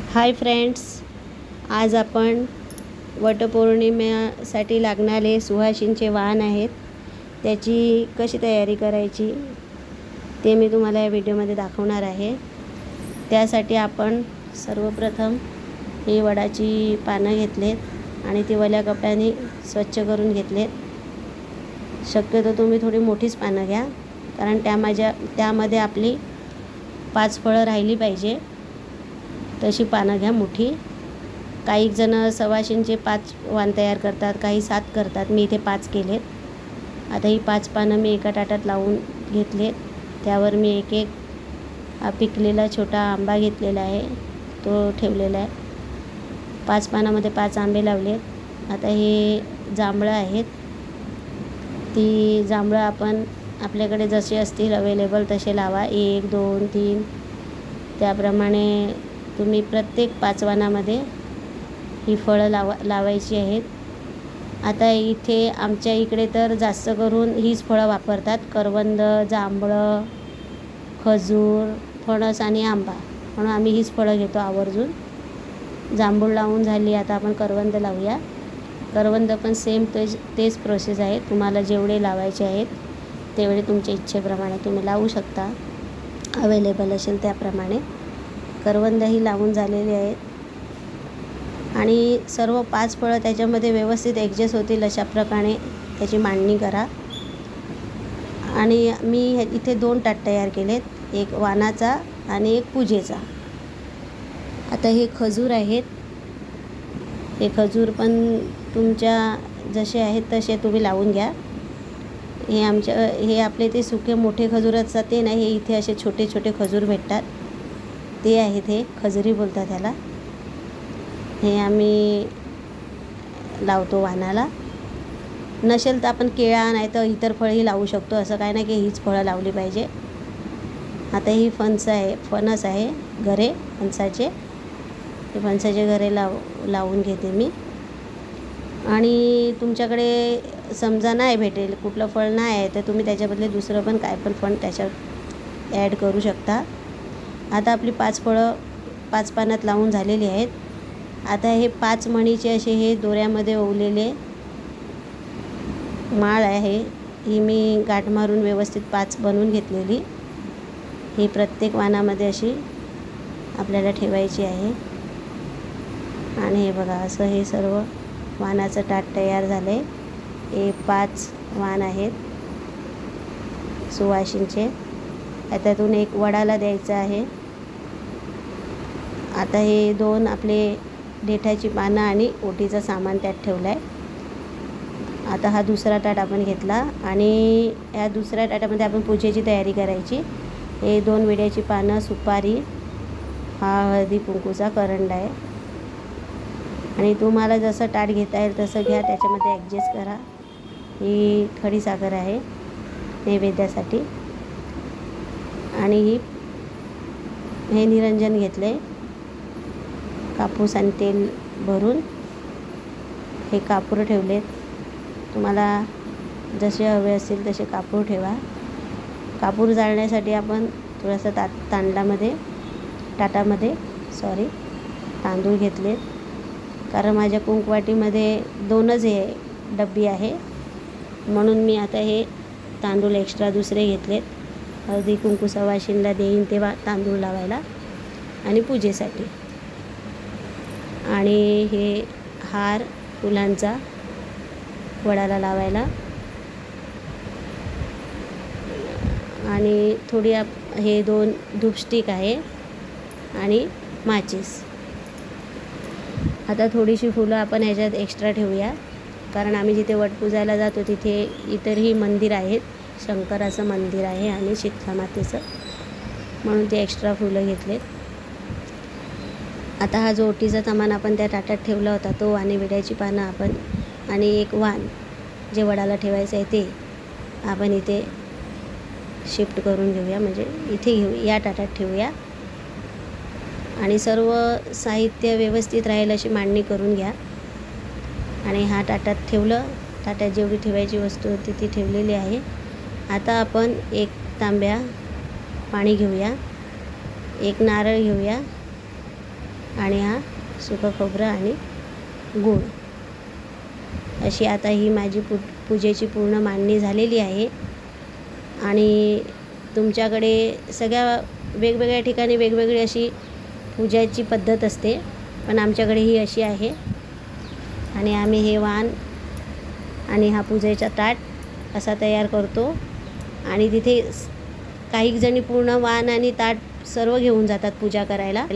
Hi friends, आज आपण वटपौर्णिमेसाठी लागणारे सुवासिनीचे वाण आहेत, त्याची कशी तयारी करायची ते मी तुम्हाला या व्हिडिओमध्ये दाखवणार आहे। त्यासाठी आपण सर्वप्रथम ही वडाची पानं घेतलेत आणि ती वल्या कपड्याने स्वच्छ करून घेतलेत। शक्यतो तुम्ही थोडी मोठीच पानं घ्या, कारण त्यामध्ये आपली 5 फळं राहिली पाहिजे तशी पानं घ्या मोठी। काही जण सवाशींचे 5 वाण तयार करतात, काही 7 करतात। मी इथे 5 केलेत। आता ही 5 पानं मी एका ताटात लावून घेतलेत। त्यावर मी एक पिकलेला छोटा आंबा घेतलेला आहे, तो ठेवलेला आहे। 5 पानामध्ये 5 आंबे लावलेत। आता हे जांभळं आहेत, ती जांभळं आपण आपल्याकडे जसे असतील अवेलेबल तसे लावा, 1 2 3 त्याप्रमाणे तुम्ही प्रत्येक 5 वाणामध्ये ही फळं लावायची आहेत। आता इथे आमच्या इकडे तर जास्त करून हीच फळं वापरतात, करवंद, जांभळं, खजूर, फणस आणि आंबा, म्हणून आम्ही हीच फळं घेतो आवर्जून। जांभूळ लावून झाली, आता आपण करवंद लावूया। करवंद पण सेम तेच प्रोसेस आहे, तुम्हाला जेवढे लावायचे आहेत तेवढे तुमच्या इच्छेप्रमाणे तुम्ही लावू शकता, अवेलेबल असेल त्याप्रमाणे। करवंद ही लावून झालेली आहेत आणि सर्व 5 फळं त्याच्यामध्ये व्यवस्थित ॲडजस्ट होतील अशा प्रकारे त्याची मांडणी करा। आणि मी इथे 2 ताट तयार केलेत, एक वाणाचा आणि एक पूजेचा। आता हे खजूर आहेत, हे खजूर पण तुमच्या जसे आहेत तसे तुम्ही लावून घ्या। हे आपले ते सुके मोठे खजूर असतात ते नाही, हे इथे असे छोटे छोटे खजूर भेटतात, ते आहेत, हे खजुरी बोलतात त्याला। हे आम्ही लावतो वाणाला। नसेल तर आपण केळा नाही तर इतर फळही लावू शकतो, असं काय नाही की हीच फळं लावली पाहिजे। आता ही फणस आहे, घरे फणसाचे, हे फणसाचे घरे लावून घेते मी। आणि तुमच्याकडे समजा नाही भेटेल, कुठलं फळ नाही आहे, तर तुम्ही त्याच्याबदले दुसरं पण काय पण फळ त्याच्यात ॲड करू शकता। आता आपली 5 फळं 5 पानात लावून झालेली आहेत। आता हे 5 मणीचे असे हे दोऱ्यामध्ये ओवलेले माळ आहे, ही मी गाठ मारून व्यवस्थित 5 बनवून घेतलेली। ही प्रत्येक वाणामध्ये अशी आपल्याला ठेवायची आहे। आणि हे बघा, असं हे सर्व वाणाचं ताट तयार झालं आहे। हे 5 वाण आहेत सुवासिनीचे, त्यातून एक वडाला द्यायचं आहे। आता हे 2 आपले देठाची पानं आणि ओटीचं सामान त्यात ठेवलं आहे। आता हा दुसरा ताट आपण घेतला आणि या दुसऱ्या ताटामध्ये आपण पूजेची तयारी करायची। हे 2 विड्याची पानं, सुपारी, हा हळदी कुंकूचा करंडा आहे। आणि तुम्हाला जसं ताट घेता येईल तसं घ्या, त्याच्यामध्ये ॲडजस्ट करा। ही खडी साखर आहे नैवेद्यासाठी। आणि हे निरंजन घेतलं आहे, कापूस आणि तेल भरून हे कापूर ठेवलेत। तुम्हाला जसे हवे असतील तसे कापूर ठेवा। कापूर जाळण्यासाठी आपण थोडंसं ताटामध्ये तांदूळ घेतलेत, कारण माझ्या कुंकवाटीमध्ये 2च हे डब्बी आहे, म्हणून मी आता हे तांदूळ एक्स्ट्रा दुसरे घेतलेत। हळदी कुंकू सवाशीणीला देईन तेव्हा तांदूळ लावायला आणि पूजेसाठी। आणि हे हार फुलांचा वडाला लावायला, आणि थोडी हे 2 धूपस्टिक आहे आणि माचीस। आता थोडीशी फुलं आपण ह्याच्यात एक्स्ट्रा ठेवूया, कारण आम्ही जिथे वटपूजायला जातो तिथे इतरही मंदिर आहेत, शंकराचं मंदिर आहे आणि शीतला मातेचं, म्हणून ते एक्स्ट्रा फुलं घेतलेत। आता हा जो ओटीचा सामान आपण त्या ताटात ठेवला होता तो, आणि विड्याची पानं आपण, आणि एक वाण जे वडाला ठेवायचं आहे ते आपण इथे शिफ्ट करून घेऊया, म्हणजे इथे या ताटात ठेवूया। आणि सर्व साहित्य व्यवस्थित राहील अशी मांडणी करून घ्या। आणि हा ताटात ठेवलं, ताटात जेवढी ठेवायची वस्तू होती ती ठेवलेली आहे। आता आपण 1 तांब्या पाणी घेऊया, 1 नारळ घेऊया आणि हा सुकं खोबरं आणि गूळ. अशी आता ही माझी पूजेची पूर्ण मांडणी झालेली आहे. आणि तुमच्याकडे सगळ्या वेगवेगळ्या ठिकाणी वेगवेगळी अशी पूजाची पद्धत असते, पण आमच्याकडे ही अशी आहे. आणि आम्ही हे वाण आणि हा पूजेचा ताट असा तयार करतो. आणि तिथे काही जणी पूर्ण वाण आणि ताट सर्व घेऊन जातात पूजा करायला.